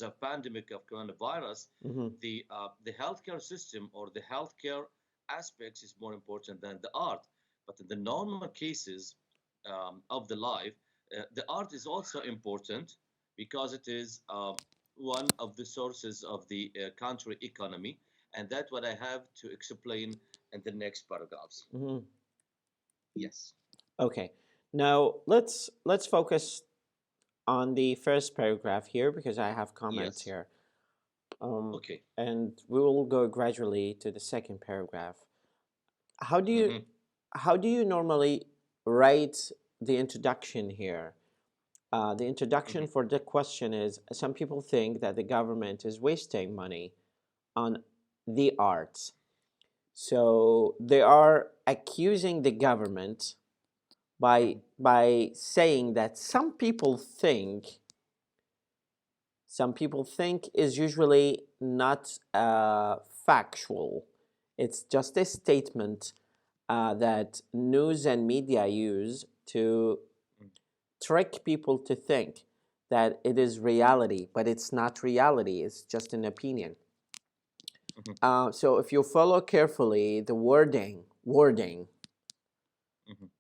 the pandemic of coronavirus, the healthcare system or the healthcare aspects is more important than the art. But in the normal cases of the life, the art is also important because it is one of the sources of the country economy, and that's what I have to explain in the next paragraphs. Yes. Okay. Now let's focus on the first paragraph here because I have comments Yes. here. Okay. And we will go gradually to the second paragraph. How do you how do you normally write the introduction here? The introduction for the question is, some people think that the government is wasting money on the arts. So they are accusing the government by saying that some people think is usually not factual. It's just a statement that news and media use to trick people to think that it is reality, but it's not reality. It's just an opinion. So if you follow carefully the wording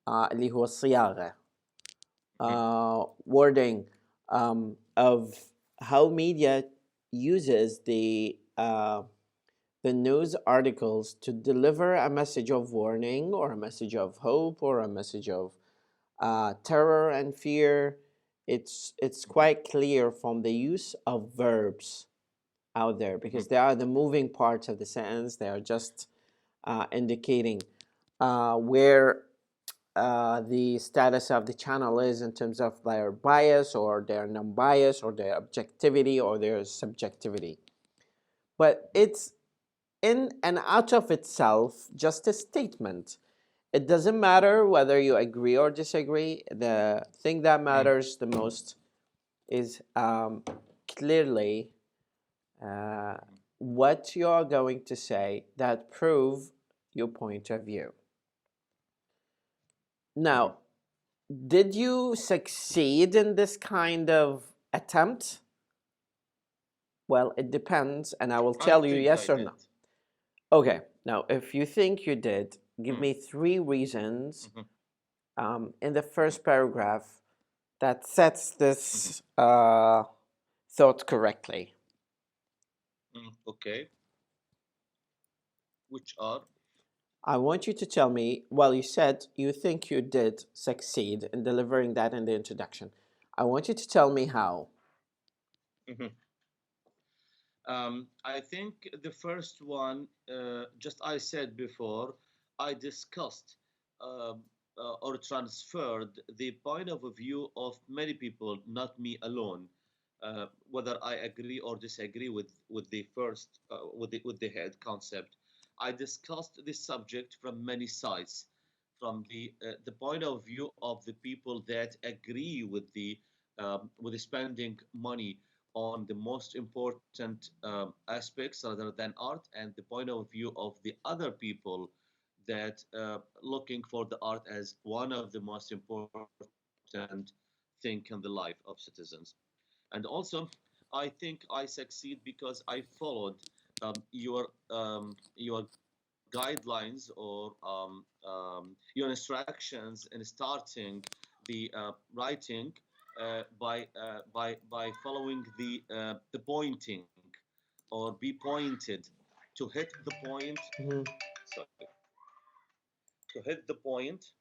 اللي هو الصياغة wording of how media uses the news articles to deliver a message of warning or a message of hope or a message of terror and fear. It's quite clear from the use of verbs out there because they are the moving parts of the sentence. They are just indicating where the status of the channel is in terms of their bias or their non-bias or their objectivity or their subjectivity. But it's in and out of itself just a statement. It doesn't matter whether you agree or disagree. The thing that matters the most is clearly what you're going to say that prove your point of view. Now, did you succeed in this kind of attempt? Well, it depends, and I will tell you yes or no. Okay, now if you think you did, give me 3 reasons in the first paragraph that sets this thought correctly. Okay. Which are? I want you to tell me, well, you said you think you did succeed in delivering that in the introduction. I want you to tell me how. I think the first one, just I said before, I discussed or transferred the point of view of many people, not me alone. Whether I agree or disagree with the first with the head concept, I discussed this subject from many sides, from the point of view of the people that agree with the spending money on the most important aspects rather than art, and the point of view of the other people that looking for the art as one of the most important thing in the life of citizens. And also, I think I succeed because I followed your guidelines or your instructions in starting the writing by following the pointing or be pointed to hit the point. Sorry, to hit the point.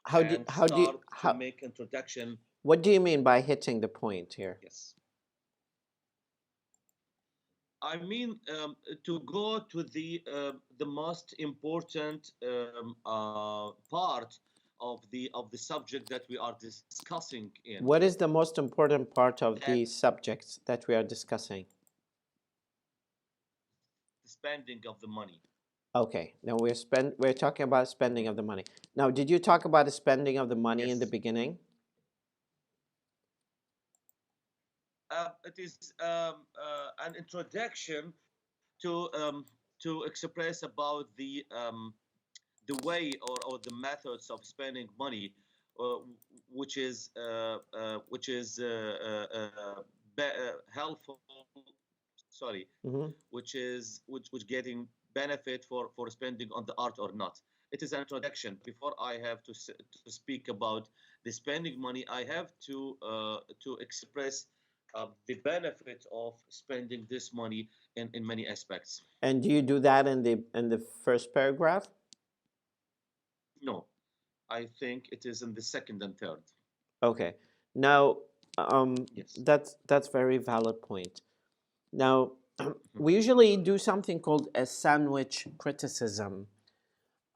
How do you make introduction. What do you mean by hitting the point here? Yes. I mean to go to the most important part of the subject that we are discussing in. What is the most important part of the subject that we are discussing? The spending of the money. Okay, now we're talking about spending of the money. Now, did you talk about the spending of the money in the beginning? It is an introduction to express about the way or the methods of spending money, which is helpful. Sorry, Hmm. which getting benefit for spending on the art or not. It is an introduction. Before I have to speak about the spending money, I have to express the benefit of spending this money in many aspects. And do you do that in the first paragraph? No, I think it is in the second and third. Okay. Now, Yes. that's very valid point. Now, Mhm. we usually do something called a sandwich criticism,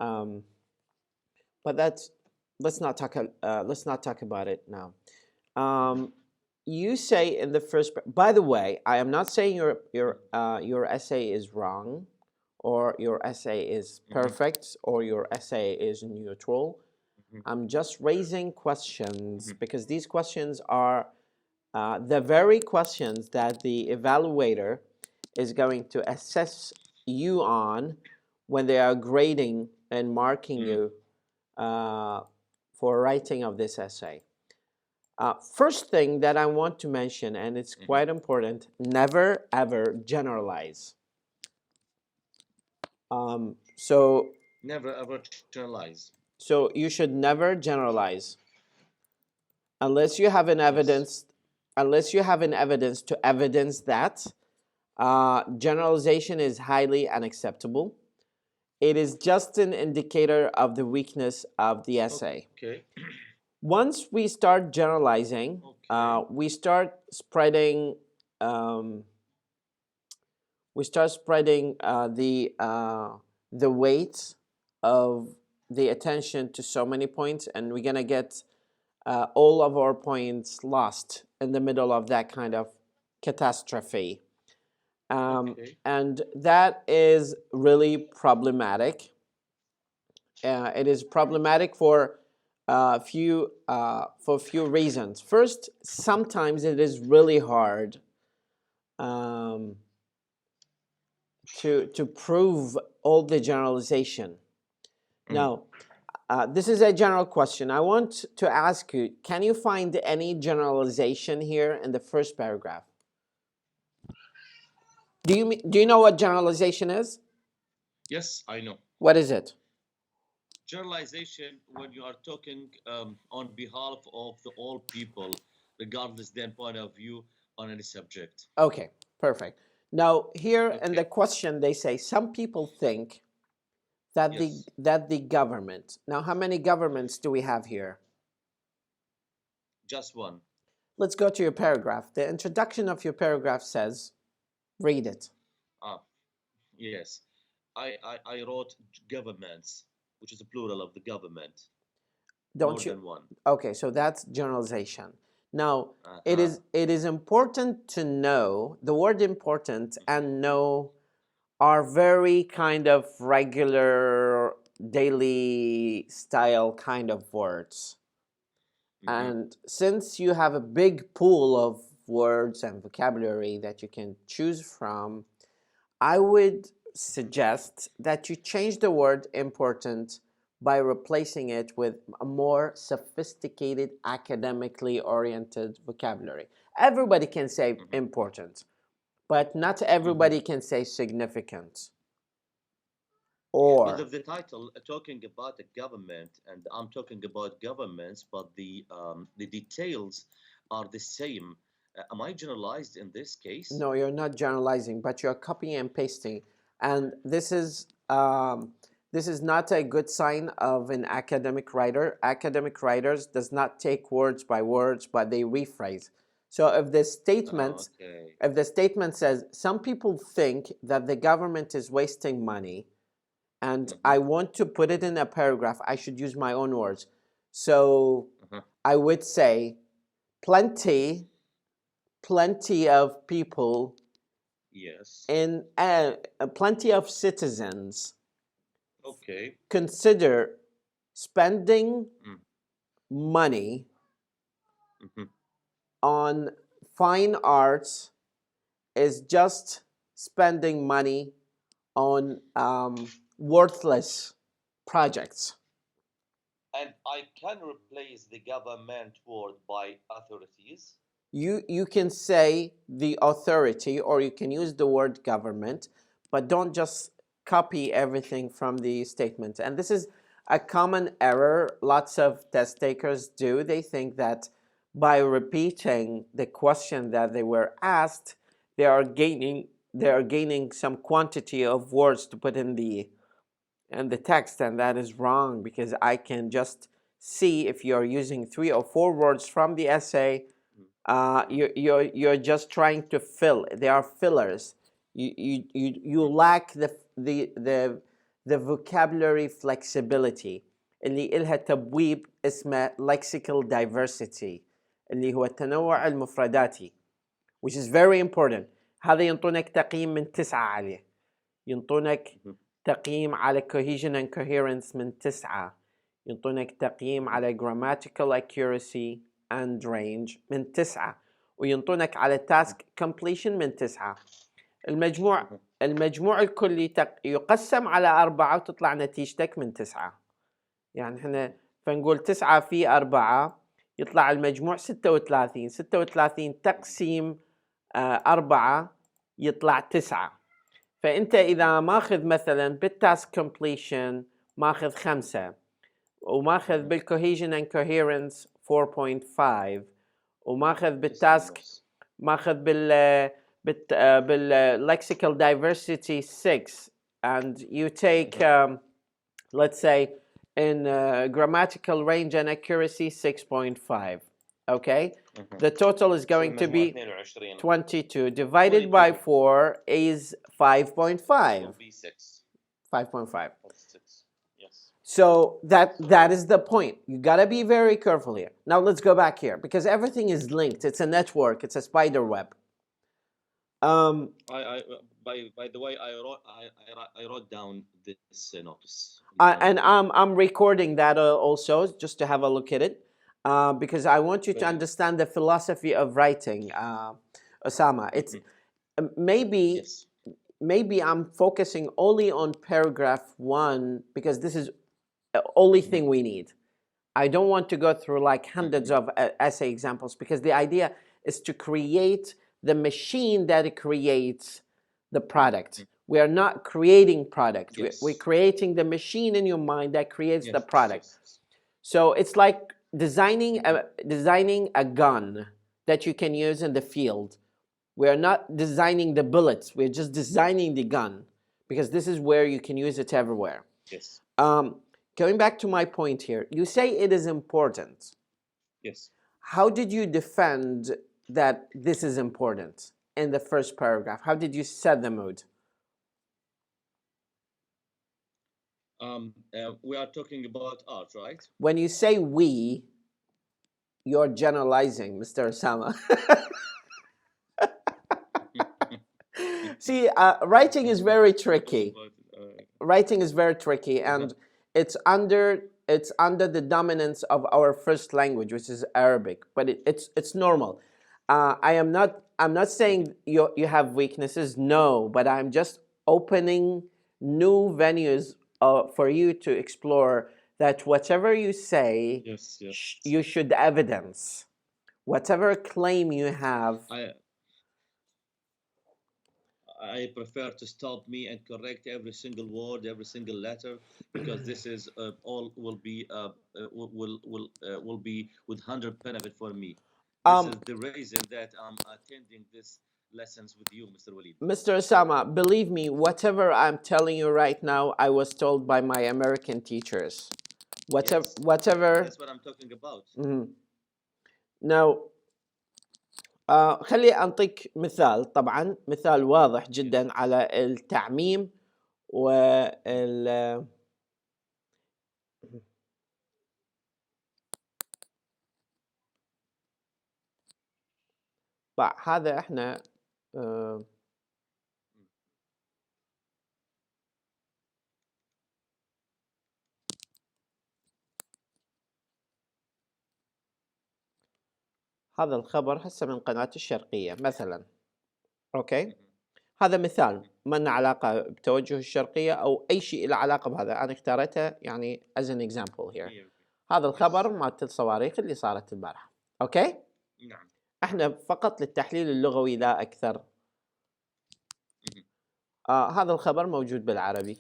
um, but that's let's not talk about it now. Mhm. You say in the first. By the way, I am not saying your essay is wrong, or your essay is Mhm. perfect, or your essay is neutral. Mhm. I'm just raising questions Mhm. because these questions are the very questions that the evaluator is going to assess you on when they are grading and marking Mhm. you for writing of this essay. First thing that I want to mention, and it's Mhm. quite important, never ever generalize. Um, so, Never ever generalize. so you should never generalize unless you have an Yes. evidence, unless you have an evidence to evidence that. Generalization is highly unacceptable. It is just an indicator of the weakness of the essay. Okay. Once we start generalizing, Okay. we start spreading. Um, we start spreading the weight of the attention to so many points, and we're gonna get all of our points lost in the middle of that kind of catastrophe. Okay. And that is really problematic. It is problematic for few reasons. First, sometimes it is really hard um, to prove all the generalization. Mhm. Now, this is a general question. I want to ask you: can you find any generalization here in the first paragraph? Do you know what generalization is? Yes, I know. What is it? Generalization when you are talking on behalf of the all people, regardless their point of view on any subject. Okay, perfect. Now, here in the Okay. question, they say some people think that Yes. the government. Now, how many governments do we have here? Just one. Let's go to your paragraph. The introduction of your paragraph says, read it. Ah, yes. I wrote governments, which is a plural of the government, more Don't you? than one. Okay, so that's generalization. Now, Uh-huh. it is important to know the word important Mhm. and know are very kind of regular daily style kind of words. Mhm. And since you have a big pool of words and vocabulary that you can choose from, I would suggest that you change the word important by replacing it with a more sophisticated, academically oriented vocabulary. Everybody can say Mhm. important, but not Mhm. everybody can say significant. But Or, of the title talking about a government, and I'm talking about governments, but the details are the same. Am I generalized in this case? no, you're not generalizing, but you're copying and pasting. And this is not a good sign of an academic writer. Academic writers does not take words by words, but they rephrase. So Oh, okay. if the statement says some people think that the government is wasting money, and Mm-hmm. I want to put it in a paragraph, I should use my own words. So Uh-huh. I would say plenty, plenty of people Yes. and plenty of citizens Okay. consider spending Mm. money Mm-hmm. on fine arts is just spending money on worthless projects. And I can replace the government word by authorities. you can say the authority, or you can use the word government, but don't just copy everything from the statement. And this is a common error lots of test takers do. They think that by repeating the question that they were asked, they are gaining some quantity of words to put in the text, and that is wrong, because I can just see if you're using 3 or 4 words from the essay. You're just trying to fill. They are fillers. You lack the vocabulary flexibility اللي إلها تبويب اسمه lexical diversity اللي هو التنوع المفرداتي, which is very important. هذا ينطونك تقييم من 9 عليه. ينطونك تقييم على cohesion and coherence من 9. ينطونك تقييم على grammatical accuracy and range من 9. وينطونك على task completion من 9. المجموع الكلي يقسم على 4 وتطلع نتيجتك من 9. يعني احنا فنقول 9 في 4 يطلع المجموع 36. 36 تقسيم 4 يطلع 9. فأنت إذا ماخذ مثلا بالتاسك completion ماخذ 5, وماخذ بالcohesion and coherence 4.5, وماخذ بالتاسك ماخذ بالlexical diversity 6, and you take let's say in grammatical range and accuracy 6.5, okay? The total is going to be 22 divided by 4 is 5.5. 5.5. Yes. So that is the point. You gotta be very careful here. Now let's go back here, because everything is linked. It's a network. It's a spider web. By the way, I wrote down this notice. And I'm recording that also, just to have a look at it, because I want you to understand the philosophy of writing, Osama. It's maybe I'm focusing only on paragraph 1 because this is the only thing we need. I don't want to go through like hundreds of essay examples, because the idea is to create the machine that creates the product. We are not creating product. Yes. We're creating the machine in your mind that creates the product. Yes. So it's like designing a gun that you can use in the field. We are not designing the bullets. We're just designing the gun, because this is where you can use it everywhere. Yes. Going back to my point here, you say it is important. Yes. How did you defend that this is important in the first paragraph? How did you set the mood? We are talking about art, right? When you say we, you're generalizing, Mr. Osama. See, writing is very tricky. Writing is very tricky, and it's under the dominance of our first language, which is Arabic. But it's normal. I'm not saying you have weaknesses. No, but I'm just opening new venues for you to explore. That whatever you say, you should evidence. Whatever claim you have. I prefer to stop me and correct every single word, every single letter, because this is all will be with 100 benefit for me. This is the reason that I'm attending these lessons with you, Mr. Walid. Mr. Osama, believe me, whatever I'm telling you right now, I was told by my American teachers. Whatever. That's what I'm talking about. Now, خلي أنطيك مثال. طبعا مثال واضح جدا على التعميم وال هذا احنا هذا الخبر هسه من قناة الشرقية مثلا. اوكي، هذا مثال ما له علاقة بتوجه الشرقية أو أي شيء له علاقة بهذا، أنا اختارته يعني as an example here. هذا الخبر مالت الصواريخ اللي صارت البارحة. أوكي؟ نعم. احنا فقط للتحليل اللغوي لا أكثر. هذا الخبر موجود بالعربي.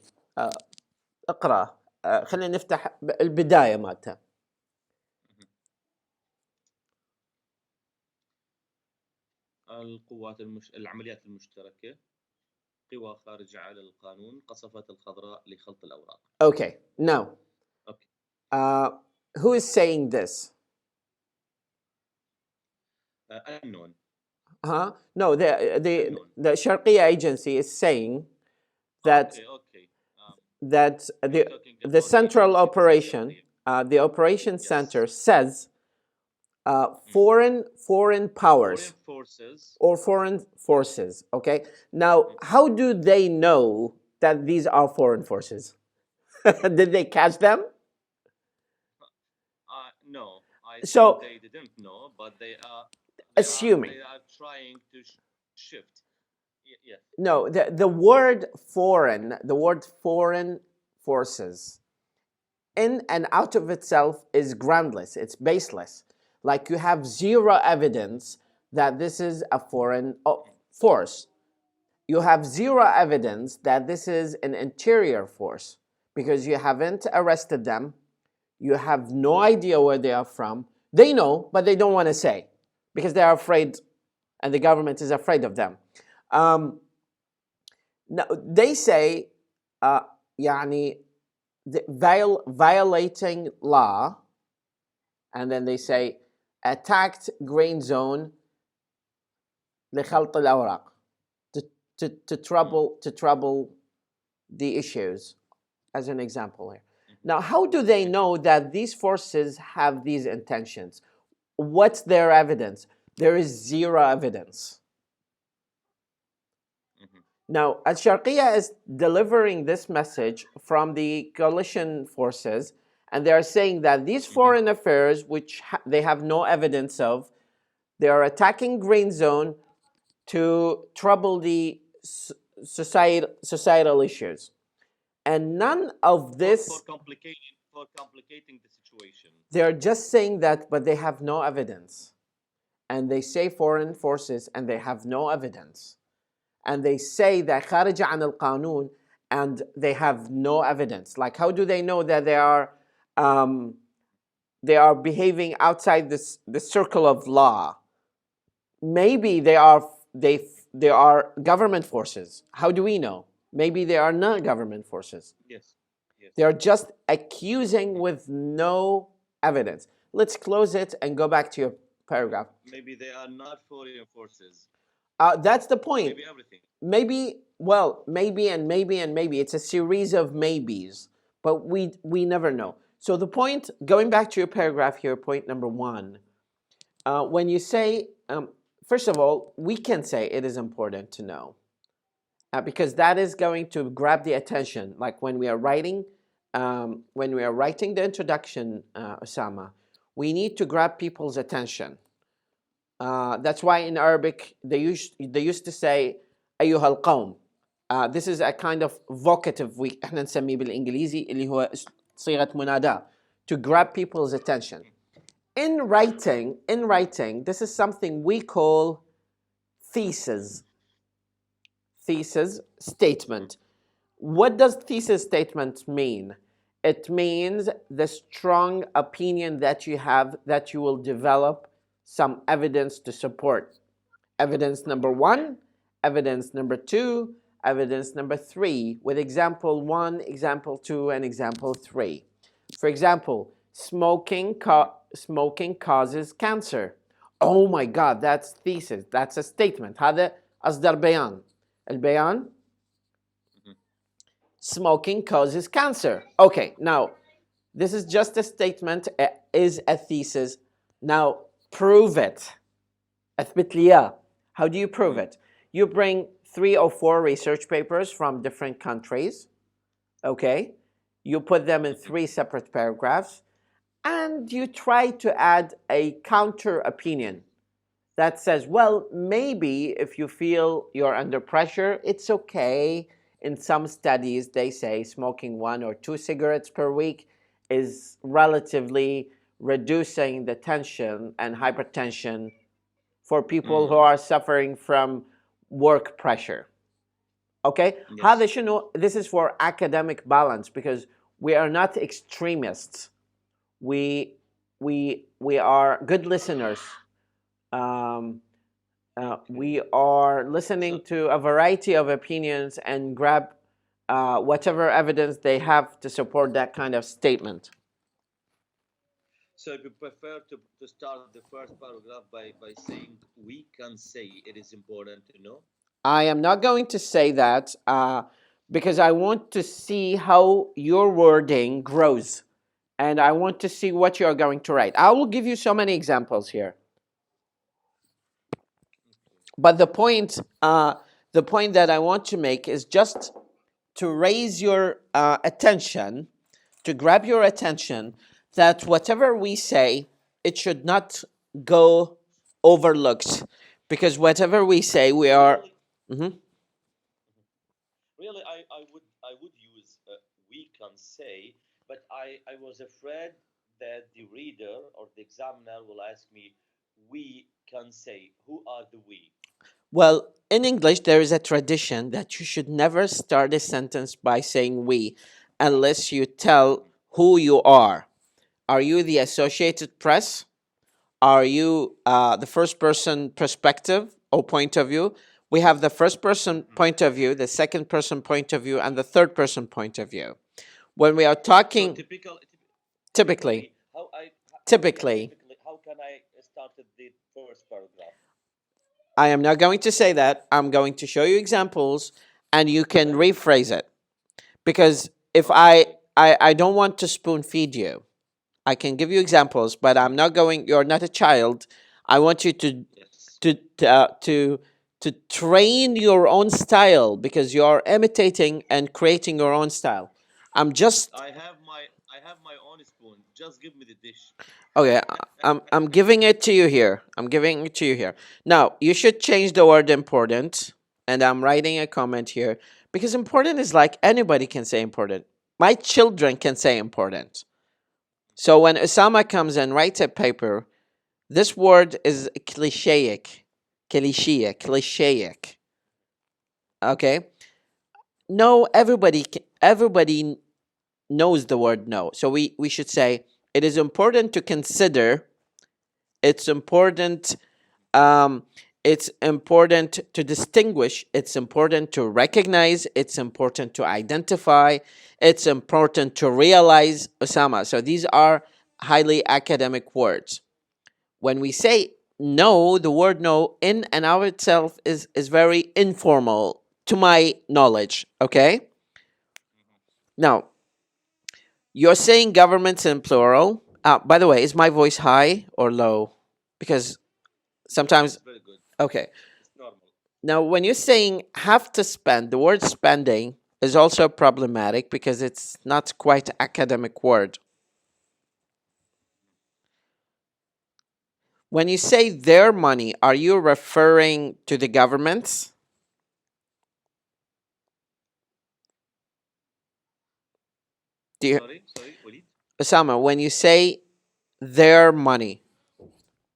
اقرأ. خلينا نفتح البداية مالته. العمليات المشتركة، قوى خارجة على القانون قصفت الخضراء لخلط الأوراق. Okay, now, who is saying this? Unknown. No, the Sharqiya agency is saying that that the central operation, the operation center says foreign powers or foreign forces. Okay, now how do they know that these are foreign forces? Did they catch them? No, I So think they didn't know, but they are assuming. They are trying to shift. Yes. No, the word foreign forces in and out of itself is groundless, it's baseless. Like, you have zero evidence that this is a foreign force. You have zero evidence that this is an interior force because you haven't arrested them. You have no idea where they are from. They know, but they don't want to say because they are afraid, and the government is afraid of them. Now, they say, violating law, and then they say attacked grain zone لخلط الأوراق, to trouble the issues, as an example here. Now, how do they know that these forces have these intentions? What's their evidence? There is zero evidence. Now, Al-Sharqiya is delivering this message from the coalition forces, and they are saying that these foreign affairs, which they have no evidence of, they are attacking grain zone to trouble the societal issues. And none of this... For complicating the situation. They're just saying that, but they have no evidence. And they say foreign forces, and they have no evidence. And they say that خارج عن القانون, and they have no evidence. Like, how do they know that they are behaving outside the circle of law? Maybe they are government forces. How do we know? Maybe they are not government forces. Yes. They are just accusing with no evidence. Let's close it and go back to your paragraph. Maybe they are not foreign forces. That's the point. Maybe everything. Maybe and maybe. It's a series of maybes, but we never know. So the point, going back to your paragraph here, point number 1, when you say, first of all, we can say it is important to know, because that is going to grab the attention. Like when we are writing the introduction, Osama, we need to grab people's attention. That's why in Arabic they used to say أيها القوم. This is a kind of vocative احنا نسميه بالإنجليزي اللي هو صيغة مناداة, to grab people's attention. In writing, this is something we call thesis statement. What does thesis statement mean? It means the strong opinion that you have, that you will develop some evidence to support. Evidence number 1, evidence number 2, evidence number 3, with example 1, example 2, and example 3. For example, smoking causes cancer. Oh my God, that's thesis. That's a statement. هذا أصدر بيان. البيان, smoking causes cancer. Okay, now, this is just a statement, is a thesis. Now, prove it. أثبت لي إياه. How do you prove it? You bring 3 or 4 research papers from different countries. Okay? You put them in 3 separate paragraphs, and you try to add a counter opinion that says, well, maybe if you feel you're under pressure, it's okay. In some studies, they say smoking 1 or 2 cigarettes per week is relatively reducing the tension and hypertension for people who are suffering from work pressure. Okay? Yes. هذا شنو? This is for academic balance because we are not extremists. We are good listeners. We are listening to a variety of opinions and grab whatever evidence they have to support that kind of statement. So you prefer to start the first paragraph by saying we can say it is important to know? I am not going to say that because I want to see how your wording grows. And I want to see what you are going to write. I will give you so many examples here. But the point that I want to make is just to raise your attention, to grab your attention, that whatever we say, it should not go overlooked, because whatever we say, we are. Really, I would use we can say, but I was afraid that the reader or the examiner will ask me, we can say. Who are the we? Well, in English, there is a tradition that you should never start a sentence by saying we unless you tell who you are. Are you the Associated Press? Are you the first person perspective or point of view? We have the first person point of view, the second person point of view, and the third person point of view. When we are talking, So typically, how can I start the first paragraph? I am not going to say that. I'm going to show you examples, and you can rephrase it. Because if I don't want to spoon feed you. I can give you examples, but I'm not going. You're not a child. I want you to to train your own style because you are imitating and creating your own style. I have my own spoon. Just give me the dish. Okay, I'm giving it to you here. I'm giving it to you here. Now you should change the word important, and I'm writing a comment here because important is like anybody can say important. My children can say important. So when Osama comes and writes a paper, this word is clichéic. Okay? No, everybody knows the word no. So we should say it is important to consider, it's important it's important to distinguish, it's important to recognize, it's important to identify, it's important to realize, Osama. So these are highly academic words. When we say no, the word no in and of itself is very informal to my knowledge, okay? Now, you're saying governments in plural. By the way, is my voice high or low? Because sometimes. Very good. Okay. It's normal. Now, when you're saying have to spend, the word spending is also problematic because it's not quite academic word. When you say their money, are you referring to the governments? Sorry, Walid? Osama, when you say their money,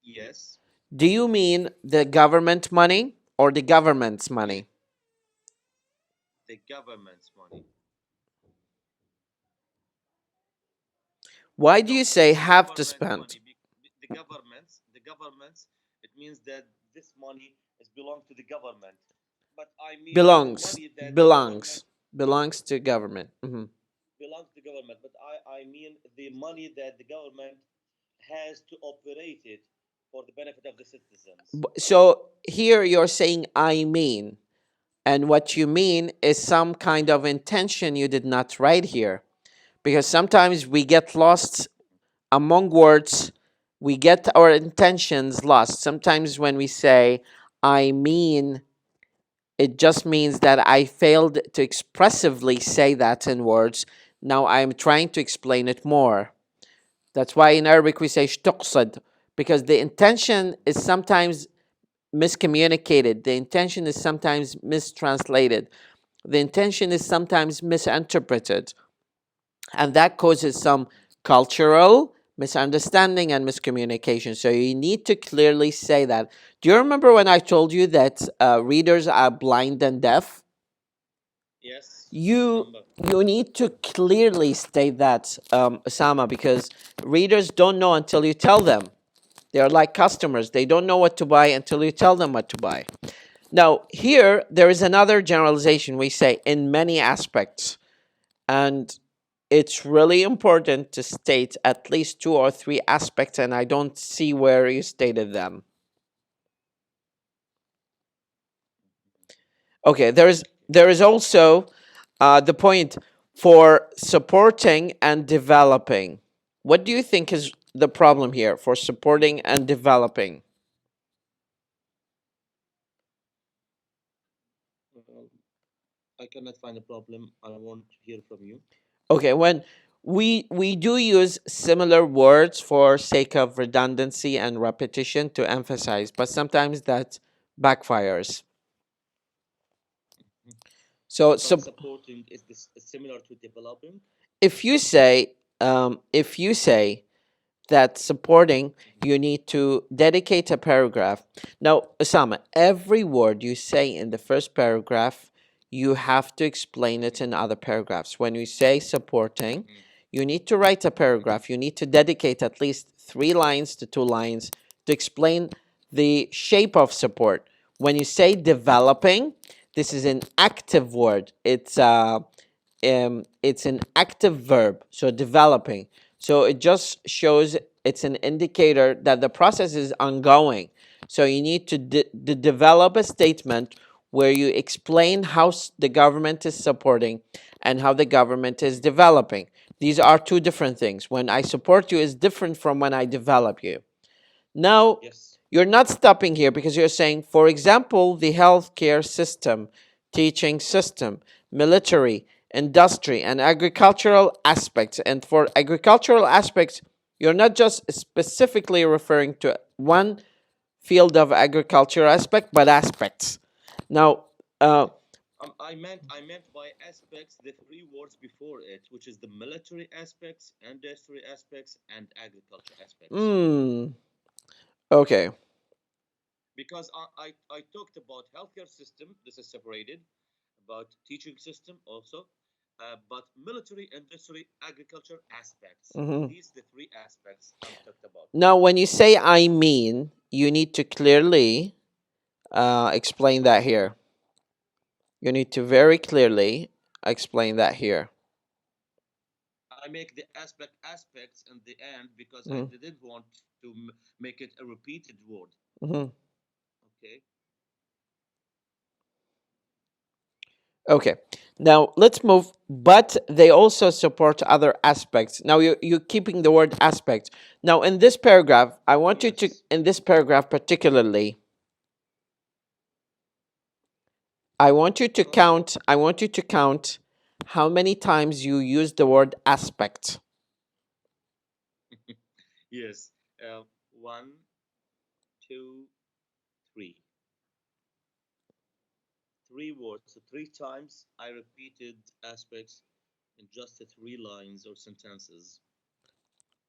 yes, do you mean the government money or the government's money? The government's money. Why do you say have to spend? Money. The governments, it means that this money is belongs to the government. But I mean belongs to government. Belongs to government, but I mean the money that the government has to operate it for the benefit of the citizens. So here you're saying I mean, and what you mean is some kind of intention you did not write here, because sometimes we get lost among words. We get our intentions lost. Sometimes when we say I mean, it just means that I failed to expressively say that in words. Now I'm trying to explain it more. That's why in Arabic we say "shtuqsad," because the intention is sometimes miscommunicated. The intention is sometimes mistranslated. The intention is sometimes misinterpreted. And that causes some cultural, misunderstanding and miscommunication. So you need to clearly say that. Do you remember when I told you that readers are blind and deaf? Yes, I You remember. you need to clearly state that, Osama, because readers don't know until you tell them. They're like customers. They don't know what to buy until you tell them what to buy. Now, here, there is another generalization. We say in many aspects. And it's really important to state at least 2 or 3 aspects, and I don't see where you stated them. Okay, there is also the point for supporting and developing. What do you think is the problem here for supporting and developing? Well, I cannot find a problem. I want to hear from you. Okay, when we do use similar words for sake of redundancy and repetition to emphasize, but sometimes that backfires. Mhm. So, But supporting is this similar to developing? if you say that supporting, Mhm. you need to dedicate a paragraph. Now, Osama, every word you say in the first paragraph, you have to explain it Mhm. in other paragraphs. When you say supporting, Mhm. you need to write a Mhm. paragraph. You need to dedicate at least 3 lines to 2 lines to explain the shape of support. When you say developing, this is an active word. It's an active verb, so developing. So it just shows, it's an indicator that the process is ongoing. So you need to develop a statement where you explain how the government is supporting and how the government is developing. These are 2 different things. When I support you is different from when I develop you. Now, Yes. you're not stopping here because you're saying, for example, the healthcare system, teaching system, military, industry, and agricultural aspects. And for agricultural aspects, you're not just specifically referring to one field of agriculture aspect, but aspects. Now, uh, I meant by aspects the 3 words before it, which is the military aspects, industry aspects, and agriculture aspects. mm, okay. Because I talked about healthcare system, this is separated, about teaching system also, but military, industry, agriculture aspects. Mhm. These the 3 aspects I'm talked about. Now, when you say I mean, you need to clearly explain that here. You need to very clearly explain that here. I make the aspects in the end because I Mm-hmm. didn't want to make it a repeated word. Mm-hmm. Okay. Okay. Now let's move. But they also support other aspects. Now you're keeping the word aspect. Now in this paragraph, I want you to, Yes. in this paragraph particularly, I want you to Okay. count. I want you to count how many times you use the word aspect. Yes. One, two, three. 3 words. So 3 times I repeated aspects in just 3 lines or sentences.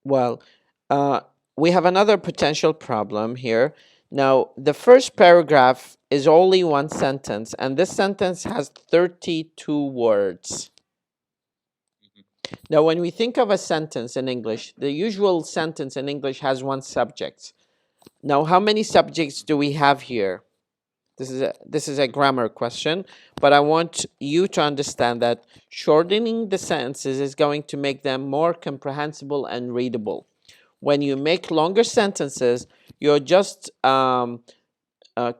Well, uh, we have another potential problem here. Now, the first Mhm. paragraph is only one sentence, and this sentence has 32 words. Mhm. Now, when we think of a sentence in English, the usual sentence in English has one subject. Now, how many subjects do we have here? This is a Mhm. grammar question, but I want you to understand that shortening the sentences is going to make them more comprehensible and readable. When you make longer sentences, you're just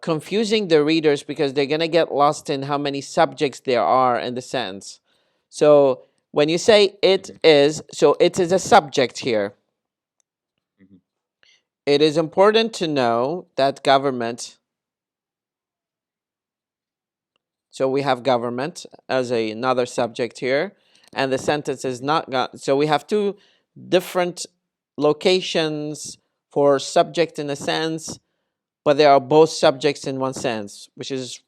confusing the readers because they're going to get lost in how many subjects there are in the sentence. So when you say it Mhm. is, so it is a subject here. Mhm. It is important to know that government, so we have government as another subject here, and the sentence is Mhm. not, so we have 2 different locations for subject in a sense, but they are both subjects in one sense, which is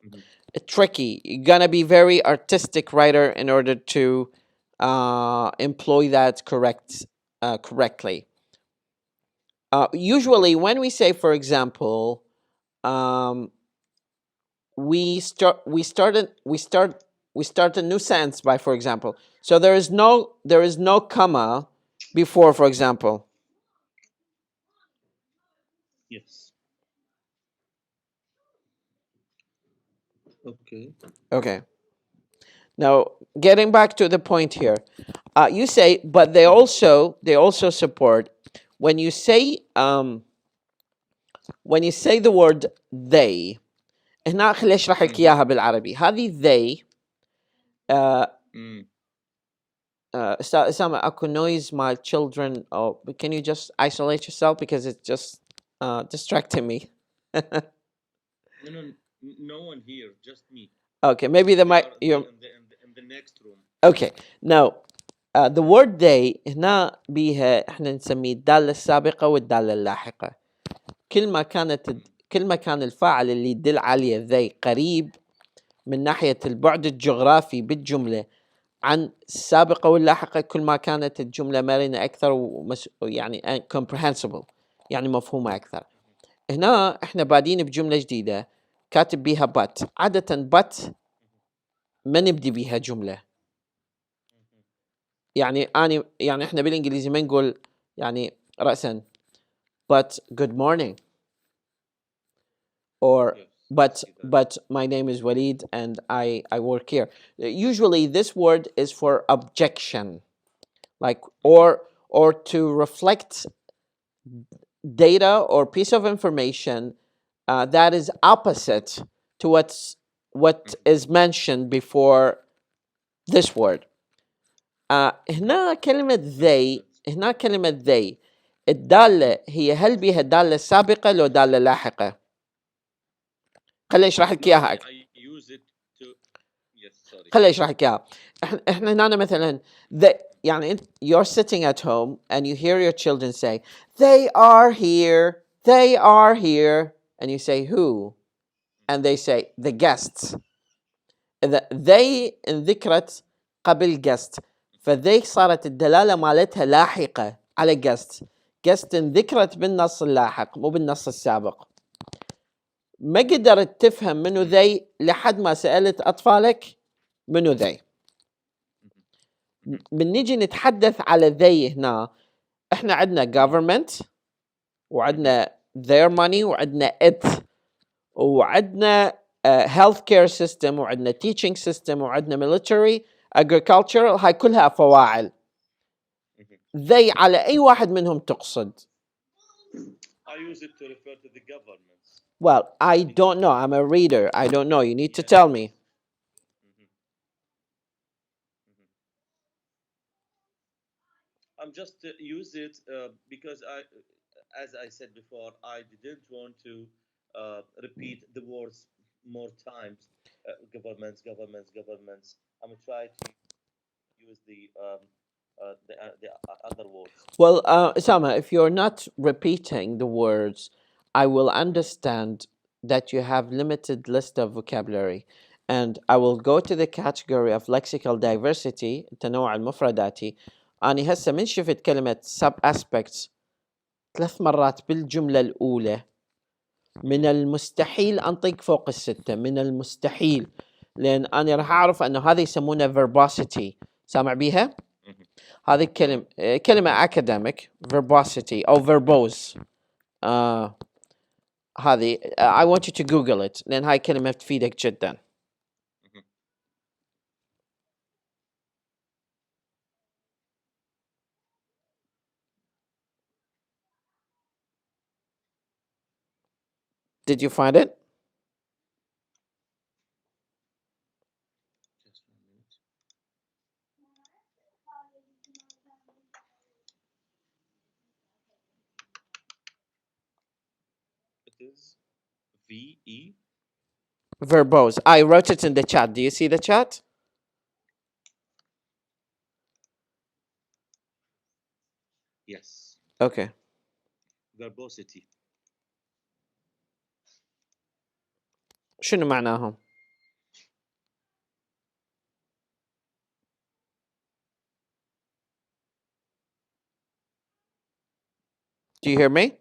Mhm. tricky. You're gonna be very artistic writer in order to employ that correct correctly. Usually, when we say, for example, we start a new sentence by, for example. So there is no comma before, for example. Yes. Okay. Okay. Now, getting back to the point here, you say, but they also support when you say the word they. هنا خليني اشرح لك اياها بالعربي. هذه they استاذ اسامه اكو noise my children. Oh, can you just isolate yourself because it's just distracting me. No one here, just me. Okay, maybe the mic. In the next room. Okay, now the word they هنا بيها احنا نسميه الدالة السابقة والدالة اللاحقة. كل ما كان الفاعل اللي يدل عليه they قريب من ناحية البعد الجغرافي بالجملة عن السابقة واللاحقة، كل ما كانت الجملة مرنة أكثر يعني comprehensible، يعني مفهومة أكثر. هنا احنا بادين بجملة جديدة كاتب بيها but. عادة but ما نبدي بيها جملة. يعني احنا بالانجليزي ما نقول يعني رأسا but good morning or but my name is Walid and I work here. Usually this word is for objection, like or to reflect data or piece of information that is opposite to what is mentioned before this word. هنا كلمة they الدالة هي هل بها دالة سابقة لو دالة لاحقة؟ خليني اشرح لك اياها. خليني اشرح لك اياها. احنا هنا مثلا يعني you're sitting at home and you hear your children say they are here and you say who, and they say the guests. إذا they انذكرت قبل guest فذي صارت الدلالة مالتها لاحقة على guest انذكرت بالنص اللاحق مو بالنص السابق. ما قدرت تفهم منو ذي لحد ما سألت أطفالك منو ذي. بنيجي نتحدث على ذي هنا احنا عندنا government وعندنا their money وعندنا it وعندنا health care system وعندنا teaching system وعندنا military agricultural. هاي كلها فواعل. ذي على أي واحد منهم تقصد؟ I use it to refer to the government. Well, I don't know. I'm a reader. I don't know. You need to tell me. I'm just use it because as I said before, I didn't want to repeat the words more times. Governments. I'm trying to use the other words. Well, Isama, if you're not repeating the words, I will understand that you have limited list of vocabulary, and I will go to the category of lexical diversity تنوع المفرداتي. أنا هسه من شفت كلمة sub aspects 3 مرات بالجملة الأولى من المستحيل أنطق فوق 6 من المستحيل، لأن أنا راح أعرف أنه هذا يسمونه verbosity. سامع بيها؟ هذه كلمة academic verbosity أو verbose. هذه I want you to Google it لأن هاي كلمة تفيدك جدا. Did you find it? Just 1 minute. It is VE. Verbose. I wrote it in the chat. Do you see the chat? Yes. Okay. Verbosity. شنو معناهم؟ Do you hear me?